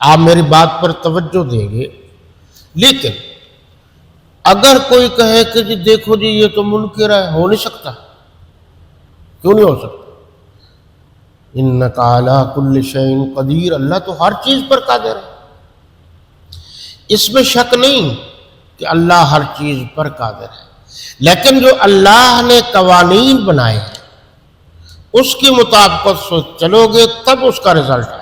آپ میری بات پر توجہ دیں گے. لیکن اگر کوئی کہے کہ جی دیکھو جی یہ تو منکر ہے، ہو نہیں سکتا. کیوں نہیں ہو سکتا؟ انک علی کل شیء قدیر، اللہ تو ہر چیز پر قادر ہے. اس میں شک نہیں کہ اللہ ہر چیز پر قادر ہے، لیکن جو اللہ نے قوانین بنائے ہیں اس کی مطابقت سے چلو گے تب اس کا رزلٹ آئے.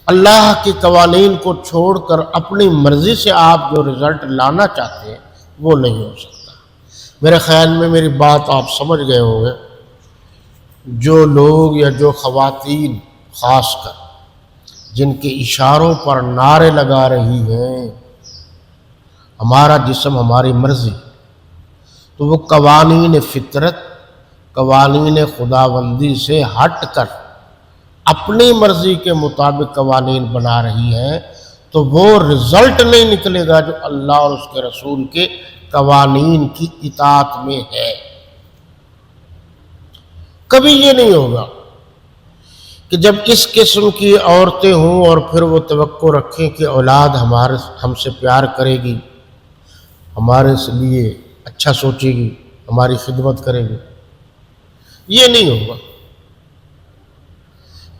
اللہ کے قوانین کو چھوڑ کر اپنی مرضی سے آپ جو رزلٹ لانا چاہتے ہیں وہ نہیں ہو سکتا. میرے خیال میں میری بات آپ سمجھ گئے ہوں گے. جو لوگ یا جو خواتین خاص کر جن کے اشاروں پر نعرے لگا رہی ہیں ہمارا جسم ہماری مرضی، تو وہ قوانین فطرت، قوانین خداوندی سے ہٹ کر اپنی مرضی کے مطابق قوانین بنا رہی ہیں، تو وہ رزلٹ نہیں نکلے گا جو اللہ اور اس کے رسول کے قوانین کی اطاعت میں ہے. کبھی یہ نہیں ہوگا کہ جب اس قسم کی عورتیں ہوں اور پھر وہ توقع رکھیں کہ اولاد ہم سے پیار کرے گی، ہمارے لیے اچھا سوچے گی، ہماری خدمت کرے گی. یہ نہیں ہوگا.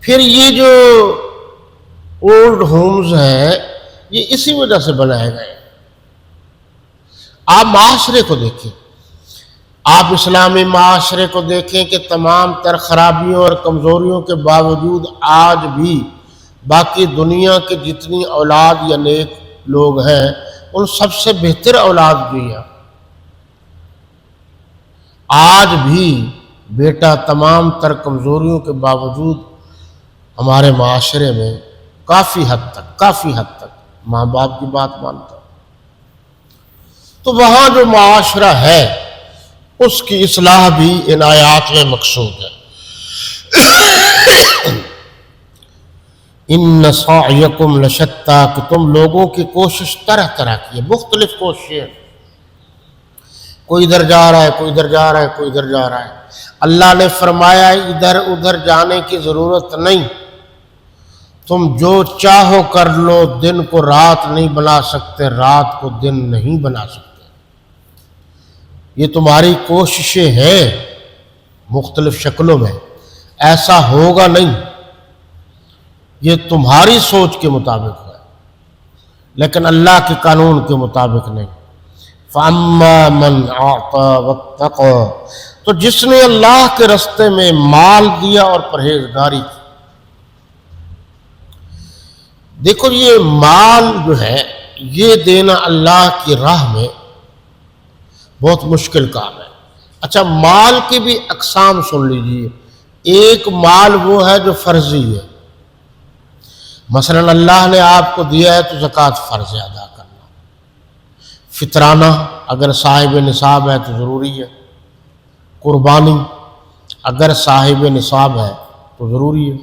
پھر یہ جو اولڈ ہومز ہیں یہ اسی وجہ سے بنائے گئے. آپ معاشرے کو دیکھیں، آپ اسلامی معاشرے کو دیکھیں کہ تمام تر خرابیوں اور کمزوریوں کے باوجود آج بھی باقی دنیا کے جتنی اولاد یا نیک لوگ ہیں ان سب سے بہتر اولاد بھی ہے. آج بھی بیٹا تمام تر کمزوریوں کے باوجود ہمارے معاشرے میں کافی حد تک ماں باپ کی بات مانتا. تو وہاں جو معاشرہ ہے اس کی اصلاح بھی ان آیات میں مقصود ہے. ان سعیکم لشتی، کہ تم لوگوں کی کوشش طرح طرح کی ہے، مختلف کوششیں. کوئی ادھر جا رہا ہے، کوئی ادھر جا رہا ہے، کوئی ادھر جا رہا ہے. اللہ نے فرمایا ادھر ادھر جانے کی ضرورت نہیں، تم جو چاہو کر لو. دن کو رات نہیں بنا سکتے، رات کو دن نہیں بنا سکتے. یہ تمہاری کوششیں ہیں مختلف شکلوں میں، ایسا ہوگا نہیں. یہ تمہاری سوچ کے مطابق ہے لیکن اللہ کے قانون کے مطابق نہیں. فَأَمَّا مَنْ أَعْطَى وَاتَّقَى، تو جس نے اللہ کے رستے میں مال دیا اور پرہیزگاری کی. دیکھو یہ مال جو ہے یہ دینا اللہ کی راہ میں بہت مشکل کام ہے. اچھا مال کی بھی اقسام سن لیجئے. ایک مال وہ ہے جو فرضی ہے، مثلا اللہ نے آپ کو دیا ہے تو زکوٰۃ فرض ہے ادا کرنا. فطرانہ اگر صاحب نصاب ہے تو ضروری ہے. قربانی اگر صاحب نصاب ہے تو ضروری ہے.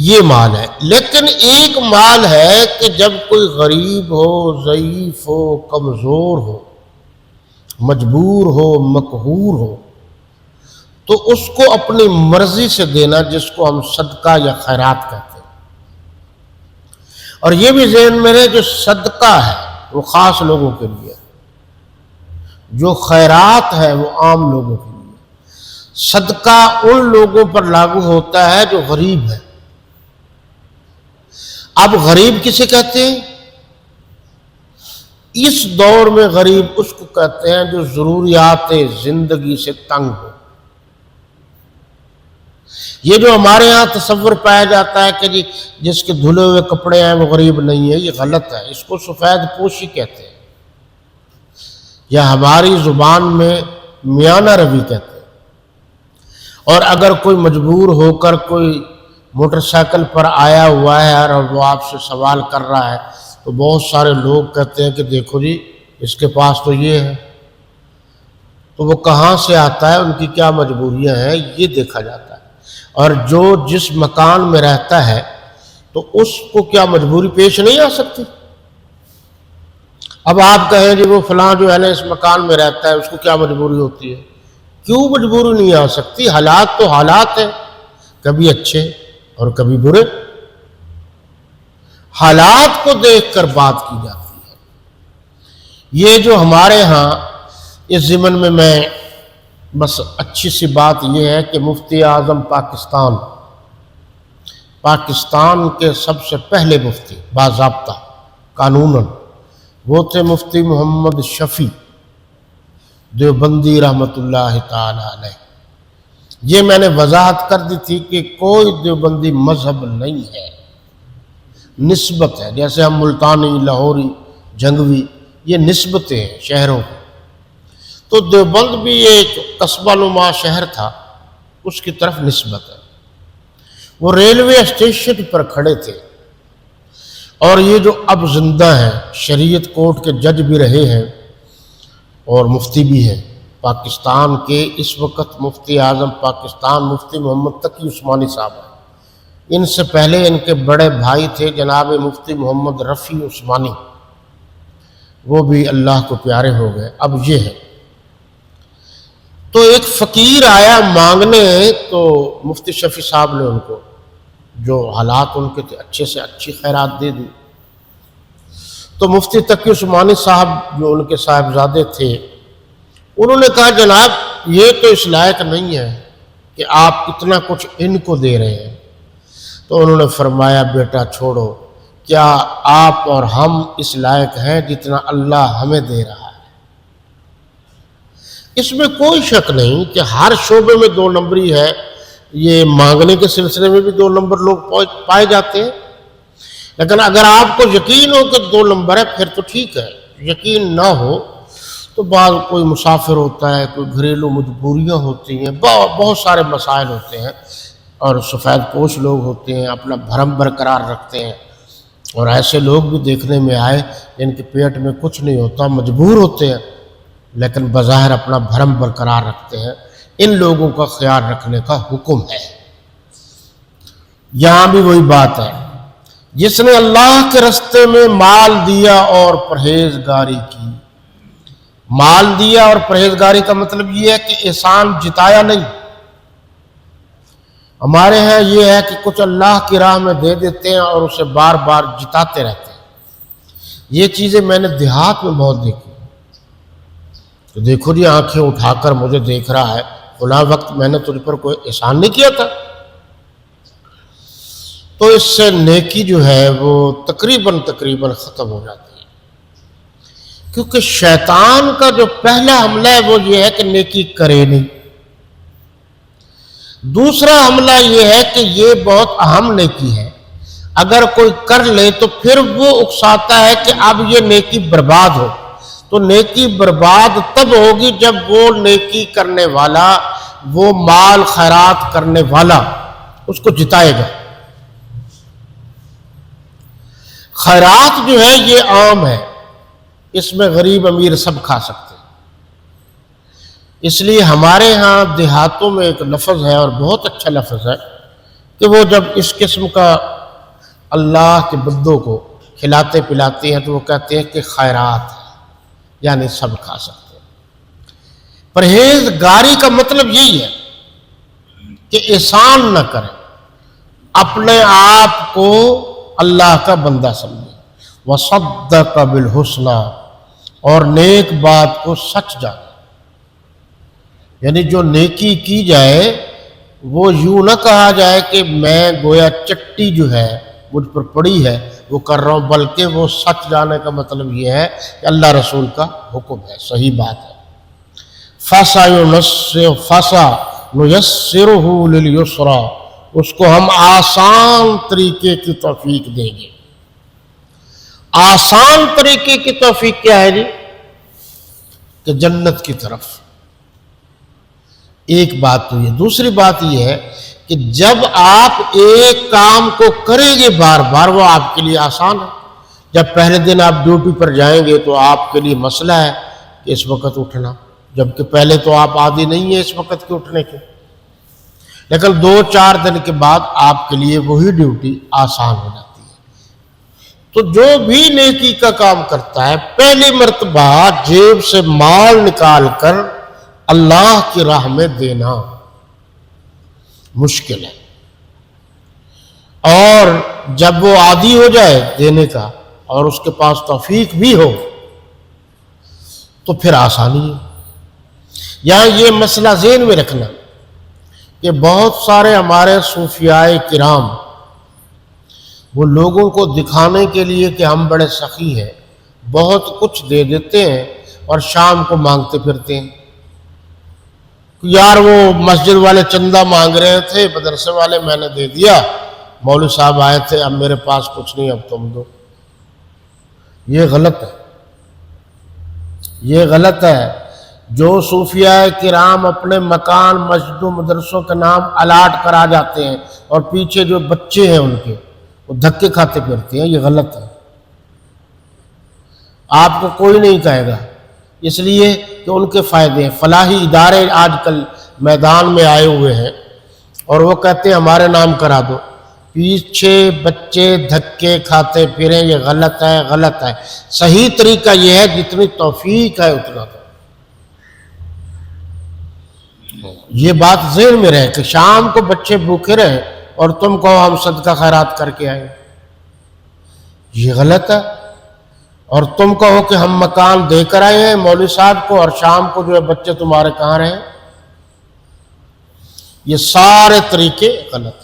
یہ مال ہے. لیکن ایک مال ہے کہ جب کوئی غریب ہو، ضعیف ہو، کمزور ہو، مجبور ہو، مقہور ہو، تو اس کو اپنی مرضی سے دینا، جس کو ہم صدقہ یا خیرات کہتے ہیں. اور یہ بھی ذہن میں رہے جو صدقہ ہے وہ خاص لوگوں کے لیے، جو خیرات ہے وہ عام لوگوں کے لیے. صدقہ ان لوگوں پر لاگو ہوتا ہے جو غریب ہے. اب غریب کسے کہتے ہیں؟ اس دور میں غریب اس کو کہتے ہیں جو ضروریات زندگی سے تنگ ہو. یہ جو ہمارے ہاں تصور پایا جاتا ہے کہ جی جس کے دھلے ہوئے کپڑے ہیں وہ غریب نہیں ہے، یہ غلط ہے. اس کو سفید پوشی کہتے ہیں، یا ہماری زبان میں میانہ روی کہتے ہیں. اور اگر کوئی مجبور ہو کر کوئی موٹر سائیکل پر آیا ہوا ہے اور وہ آپ سے سوال کر رہا ہے تو بہت سارے لوگ کہتے ہیں کہ دیکھو جی اس کے پاس تو یہ ہے. تو وہ کہاں سے آتا ہے، ان کی کیا مجبوریاں ہیں، یہ دیکھا جاتا ہے. اور جو جس مکان میں رہتا ہے تو اس کو کیا مجبوری پیش نہیں آ سکتی. اب آپ کہیں جی وہ فلاں جو ہے نا اس مکان میں رہتا ہے اس کو کیا مجبوری ہوتی ہے. کیوں مجبوری نہیں آ سکتی؟ حالات تو حالات ہیں، کبھی اچھے اور کبھی برے. حالات کو دیکھ کر بات کی جاتی ہے۔ یہ جو ہمارے ہاں اس ضمن میں بس اچھی سی بات یہ ہے کہ مفتی اعظم پاکستان کے سب سے پہلے مفتی باضابطہ قانوناً وہ تھے مفتی محمد شفیع دیوبندی رحمۃ اللہ تعالی علیہ۔ یہ میں نے وضاحت کر دی تھی کہ کوئی دیوبندی مذہب نہیں ہے، نسبت ہے، جیسے ہم ملتانی، لاہوری، جنگوی، یہ نسبتیں ہیں شہروں کی۔ تو دیوبند بھی ایک قصبہ نما شہر تھا، اس کی طرف نسبت ہے۔ وہ ریلوے اسٹیشن پر کھڑے تھے، اور یہ جو اب زندہ ہیں، شریعت کورٹ کے جج بھی رہے ہیں اور مفتی بھی ہیں پاکستان کے، اس وقت مفتی اعظم پاکستان مفتی محمد تقی عثمانی صاحب ہیں۔ ان سے پہلے ان کے بڑے بھائی تھے جناب مفتی محمد رفیع عثمانی، وہ بھی اللہ کو پیارے ہو گئے، اب یہ ہے۔ تو ایک فقیر آیا مانگنے، تو مفتی شفیع صاحب نے ان کو جو حالات ان کے تھے اچھے سے اچھی خیرات دے دی۔ تو مفتی تقی عثمانی صاحب جو ان کے صاحبزادے تھے، انہوں نے کہا جناب یہ تو اس لائق نہیں ہے کہ آپ اتنا کچھ ان کو دے رہے ہیں۔ تو انہوں نے فرمایا بیٹا چھوڑو، کیا آپ اور ہم اس لائق ہیں جتنا اللہ ہمیں دے رہا ہے؟ اس میں کوئی شک نہیں کہ ہر شعبے میں 2 نمبری ہے، یہ مانگنے کے سلسلے میں بھی 2 نمبر لوگ پائے جاتے ہیں، لیکن اگر آپ کو یقین ہو کہ 2 نمبر ہے پھر تو ٹھیک ہے۔ یقین نہ ہو تو بعض کوئی مسافر ہوتا ہے، کوئی گھریلو مجبوریاں ہوتی ہیں، بہت سارے مسائل ہوتے ہیں، اور سفید پوش لوگ ہوتے ہیں، اپنا بھرم برقرار رکھتے ہیں، اور ایسے لوگ بھی دیکھنے میں آئے جن کے پیٹ میں کچھ نہیں ہوتا، مجبور ہوتے ہیں لیکن بظاہر اپنا بھرم برقرار رکھتے ہیں۔ ان لوگوں کا خیال رکھنے کا حکم ہے۔ یہاں بھی وہی بات ہے، جس نے اللہ کے راستے میں مال دیا اور پرہیزگاری کی۔ مال دیا اور پرہیزگاری کا مطلب یہ ہے کہ احسان جتایا نہیں۔ ہمارے ہاں یہ ہے کہ کچھ اللہ کی راہ میں دے دیتے ہیں اور اسے بار بار جتاتے رہتے ہیں۔ یہ چیزیں میں نے دیہات میں بہت دیکھی۔ تو دیکھو جی آنکھیں اٹھا کر مجھے دیکھ رہا ہے، فلاں وقت میں نے تجھ پر کوئی احسان نہیں کیا تھا۔ تو اس سے نیکی جو ہے وہ تقریباً ختم ہو جاتی ہے، کیونکہ شیطان کا جو پہلا حملہ ہے وہ یہ ہے کہ نیکی کرے نہیں۔ دوسرا حملہ یہ ہے کہ یہ بہت اہم نیکی ہے، اگر کوئی کر لے تو پھر وہ اکساتا ہے کہ اب یہ نیکی برباد ہو۔ تو نیکی برباد تب ہوگی جب وہ نیکی کرنے والا، وہ مال خیرات کرنے والا اس کو جتائے گا۔ خیرات جو ہے یہ عام ہے، اس میں غریب امیر سب کھا سکتے ہیں۔ اس لیے ہمارے ہاں دیہاتوں میں ایک لفظ ہے اور بہت اچھا لفظ ہے کہ وہ جب اس قسم کا اللہ کے بندوں کو کھلاتے پلاتے ہیں تو وہ کہتے ہیں کہ خیرات ہے، یعنی سب کھا سکتے ہیں۔ پرہیزگاری کا مطلب یہی ہے کہ احسان نہ کریں، اپنے آپ کو اللہ کا بندہ سمجھیں، وصدق بالحسنی، اور نیک بات کو سچ جانے۔ یعنی جو نیکی کی جائے وہ یوں نہ کہا جائے کہ میں گویا چٹی جو ہے مجھ پر پڑی ہے وہ کر رہا ہوں، بلکہ وہ سچ جانے کا مطلب یہ ہے کہ اللہ رسول کا حکم ہے، صحیح بات ہے۔ فَسَنُيَسِّرُهُ لِلْيُسْرَىٰ، اس کو ہم آسان طریقے کی توفیق دیں گے۔ آسان طریقے کی توفیق کیا ہے جی؟ کہ جنت کی طرف۔ ایک بات تو یہ، دوسری بات یہ ہے کہ جب آپ ایک کام کو کریں گے بار بار وہ آپ کے لیے آسان ہے۔ جب پہلے دن آپ ڈیوٹی پر جائیں گے تو آپ کے لیے مسئلہ ہے کہ اس وقت اٹھنا، جبکہ پہلے تو آپ عادی نہیں ہیں اس وقت کے اٹھنے کے، لیکن 2-4 دن کے بعد آپ کے لیے وہی ڈیوٹی آسان ہو جاتی ہے۔ تو جو بھی نیکی کا کام کرتا ہے پہلی مرتبہ جیب سے مال نکال کر اللہ کی راہ میں دینا مشکل ہے، اور جب وہ عادی ہو جائے دینے کا اور اس کے پاس توفیق بھی ہو تو پھر آسانی ہے۔ یہاں یہ مسئلہ ذہن میں رکھنا کہ بہت سارے ہمارے صوفیاء کرام وہ لوگوں کو دکھانے کے لیے کہ ہم بڑے سخی ہیں بہت کچھ دے دیتے ہیں اور شام کو مانگتے پھرتے ہیں۔ یار وہ مسجد والے چندہ مانگ رہے تھے، مدرسے والے میں نے دے دیا، مولوی صاحب آئے تھے اب میرے پاس کچھ نہیں اب تم دو۔ یہ غلط ہے، یہ غلط ہے۔ جو صوفیاء کرام اپنے مکان مسجد و مدرسوں کا نام الاٹ کرا جاتے ہیں اور پیچھے جو بچے ہیں ان کے وہ دھکے کھاتے پھرتے ہیں، یہ غلط ہے۔ آپ کو کوئی نہیں کہے گا، اس لیے کہ ان کے فائدے ہیں۔ فلاحی ادارے آج کل میدان میں آئے ہوئے ہیں اور وہ کہتے ہیں ہمارے نام کرا دو، پیچھے بچے دھکے کھاتے پھریں، یہ غلط ہے، غلط ہے۔ صحیح طریقہ یہ ہے جتنی توفیق ہے اتنا دو۔ یہ بات ذہن میں رہے کہ شام کو بچے بھوکے رہیں اور تم کہو ہم صدقہ خیرات کر کے آئیں، یہ غلط ہے۔ اور تم کہو کہ ہم مکان دے کر آئے ہیں مولوی صاحب کو اور شام کو جو ہے بچے تمہارے کہاں رہیں، یہ سارے طریقے غلط ہیں۔